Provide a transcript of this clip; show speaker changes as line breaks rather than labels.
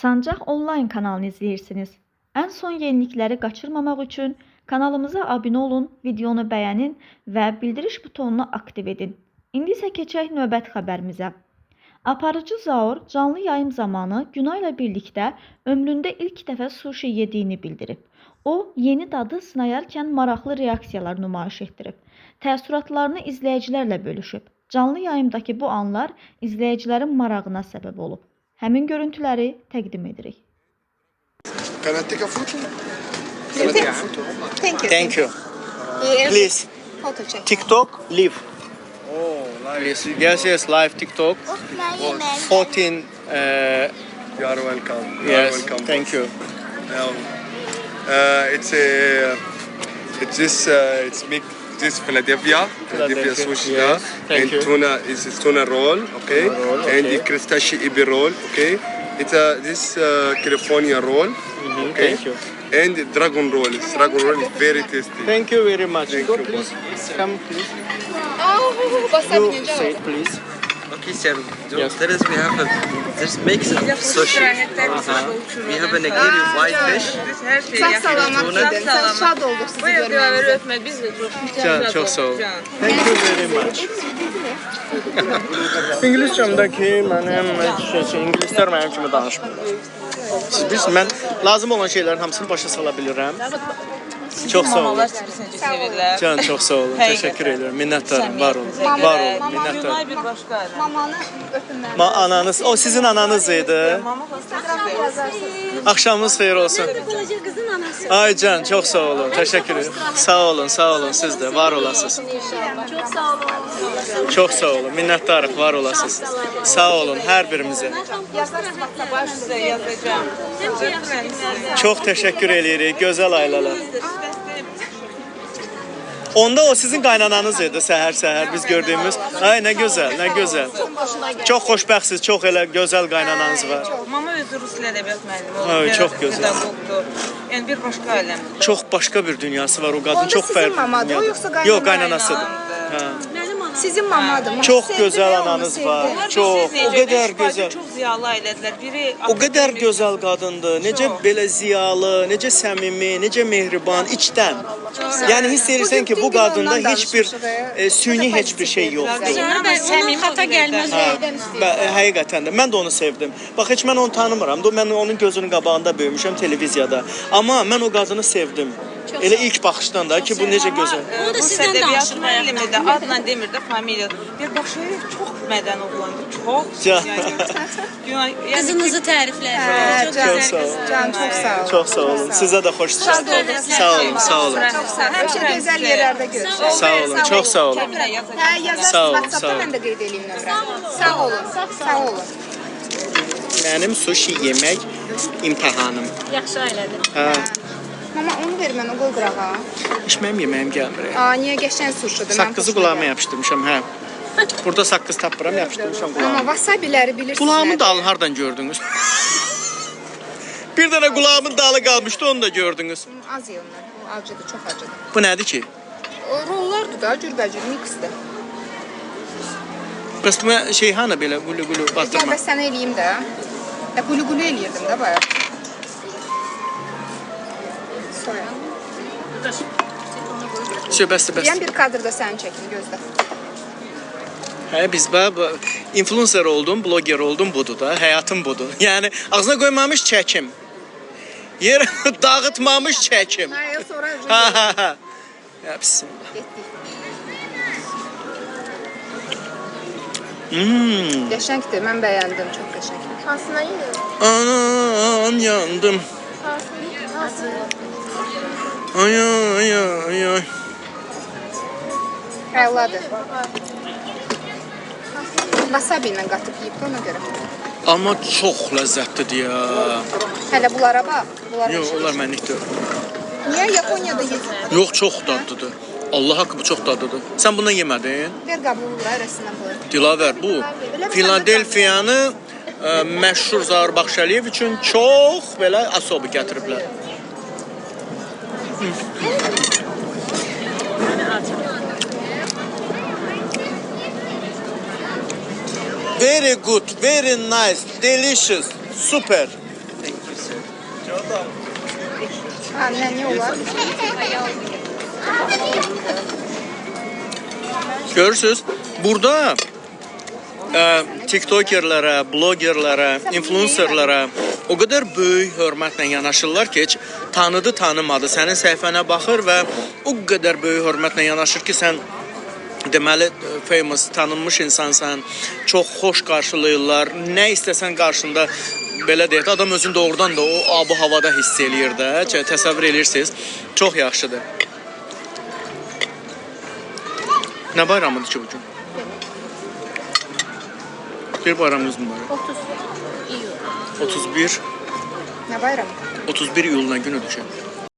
Sancaq onlayn kanalını izləyirsiniz. Ən son yenilikləri qaçırmamaq üçün kanalımıza abunə olun, videonu bəyənin və bildiriş butonunu aktiv edin. İndi isə keçək növbəti xəbərimizə. Aparıcı Zaur canlı yayım zamanı Günay ilə birlikdə ömründə ilk dəfə sushi yediyini bildirib. O, yeni dadı sınayarkən maraqlı reaksiyalar nümayiş etdirib. Təəssüratlarını izləyicilərlə bölüşüb. Canlı yayımdakı bu anlar izləyicilərin marağına səbəb olub. Həmin görüntüləri təqdim edirik.
Can I take a photo? Can I take a photo?
Thank you.
Thank you.
Yes.
Please,
Photo check.
TikTok, live.
Oh, nice.
Please, yes, live TikTok. 14,
You are welcome. You are
yes,
welcome.
thank you.
It's make this Philadelphia sushi,
yes, thank
and
you.
tuna is tuna roll, okay,
Tuna roll,
and
okay.
the crustacea ebi roll, okay. It's this California roll, okay,
Thank you.
and the dragon roll. Dragon roll is very tasty.
Thank you very much.
Thank
Go,
you,
please. Come, please.
Oh, wasabi
You
necə
say
olur?
it, please.
Okay, Sam.
Yes.
There is we have this mix of sushi. We have a nigiri white fish.
Sağ salamat gedin. Sən şad olduq sizi görməyinizə.
Biz de çok
Can, çok sağ ol. Thank you very much. İngilizcəmdəki mənim ingilislər mənim kimi danışmırlar. Siz bilirsiniz, mən lazım olan şeylərin hamısını başa sala bilirəm. Çox sağ olun.
mamalar sizi sevirler.
Can, çox sağ olun. Təşəkkür edirəm. Minnətdarım. Var olun. Var olun. Minnətdarım.
Günay bir başka adam.
Mamanı öpün mən.
Ananız, o sizin ananız idi.
Mama
Axşamınız xeyir olsun.
Balaca qızın anası.
Ay Can, çox sağ olun. Təşəkkür edirəm. Sağ olun, sağ olun. Siz də var olasınız.
Çox sağ olun.
Çox sağ olun. Minnətdarıq, var olasınız. Sağ olun hər birimizə.
size yazacağım.
Çox təşəkkür edirik. Gözəl ailələr. Onda o sizin qaynananız idi səhər-səhər biz gördüyümüz. Ay nə gözəl, nə gözəl. Çox xoşbəxtsiz, çox elə gözəl qaynananız var.
Mama özü Rus dil edebiyat müəllimi
Ay,
oldu.
çox gözəl.
Pedagogdu. Yəni bir başqa aləmdir.
Çox başqa bir dünyası var o qadın,
Onda
çox
sizin
fərqli.
mamadır,
dünyadır.
o yoxsa qaynana?
Yox, qaynanasıdır. Hə.
Mənim anam.
Sizin mamadır.
Çox
Sevdi
gözəl
və onu
ananız
sevdi.
var.
Onlar
Çox,
biz necə,
o qədər
beş bacı
gözəl.
Çox ziyalı ailədilər. Biri
O qədər gözəl qadındır. Necə
Çox.
belə ziyalı, necə səmimi, necə mehriban içdən. Yəni hiss edirsən ki, bu qadında heç bir süni heç bir şey yoxdur.
Səmimi xata gəlməz.
Həqiqətən də mən də onu sevdim. Bax heç mən onu tanımıram. Mən onun gözünün qabağında böyümüşəm televiziyada. Amma mən o qadını sevdim. Elə ilk baxışdan da ki, bu necə gözəl.
O da
Rus
sizdən
edebiyat
danışır
müəllimi də adla demir də familiya. Bir Başayev çox mədəni oğlandı. Çox.
Can.
Yəni
Qızınızı təriflər.
Hə,
Çox
Can,
gözəl
sağ ol.
qız.
Can, çox sağ ol.
Çox sağ olun. Sizə də xoş çıxdınız. Sağ olun, sağ olun.
Çox sağ ol. Həmişə gözəl yerlərdə görüşürük.
Sağ olun, çox sağ olun.
Hə,
Sağ
yazarsınız
olun, sağ
WhatsApp-da
olun.
mən də qeyd edeyim nömrəni. Sağ olun, sağ olun.
Mənim sushi yemək imtahanım.
Yaxşı ailədir.
Hə.
Mama onu ver mənə, qoy qırağa.
Heç mənim yeməyim gəlmir.
Aa, niyə qəşəng suşudur? Mən
Saqqızı
xoşuma
qulağıma
gəlir.
yapışdırmışam, hə. Burada saqqız tapıram, yapışdırmışam
Amma
qulağıma.
wasabiləri bilirsiniz.
Qulağımın dalını hardan gördünüz? Bir dənə qulağımın dalı qalmışdı, onu da gördünüz.
Az ye ondan. O acıdır, çox acıdır.
Bu nədir ki?
O rollardır da, cürbəcür, miksdir.
Bəs bu şey hanı belə qulu-qulu
Gəl
batırma?
də sənə eləyim də. Qulu-qulu eləyirdim də bayaq. Soya.
Şey, bəsdir, bəsdir.
Deyən bir kadrda səni çəkin, gözlə.
Hə, biz bu influencer oldum, bloger oldum, budur da, həyatım budur. Yəni ağzına qoymamış çəkim. Yer dağıtmamış çəkim.
Hayır, sonra
Ha ha ha. Ya bismillah.
getdik. Qəşəngdir, mən bəyəndim, çox qəşəngdir.
Anam yandım. Ay ay ay ay.
Əladır. Wasabi ilə qatıb yeyib ona görə.
Amma çox ləzzətlidir ya.
Hələ bunlara bax. Bunlara
Yox, onlar mənlik deyil.
Niyə Yaponiyada yesin?
Yox, çox dadlıdır. Allah haqqı bu çox dadlıdır. Sən bundan yemədin?
Ver qabığı bura, rəssinə qoy.
Dilavər, bu Filadelfiyanı məşhur Zaur Baxşəliyev üçün çox belə asobi gətiriblər. Very good, very nice, delicious, super.
Ha, ne olar?
Görürsüz, burada TikTokerlara, blogerlara, influencerlara o qədər böyük hörmətlə yanaşırlar ki, heç tanıdı, tanımadı, sənin səhifənə baxır və o qədər böyük hörmətlə yanaşır ki, sən deməli famous, tanınmış insansan, çox xoş qarşılayırlar, nə istəsən qarşında belə deyək, adam özünü doğrudan da o abu havada hiss eləyir də, təsəvvür edirsiniz, çox yaxşıdır. Nə bayramıdır ki bugün? Bir bayramımız mı var?
30 iyul.
31.
Ne bayram?
31 iyul nə günüdür ki?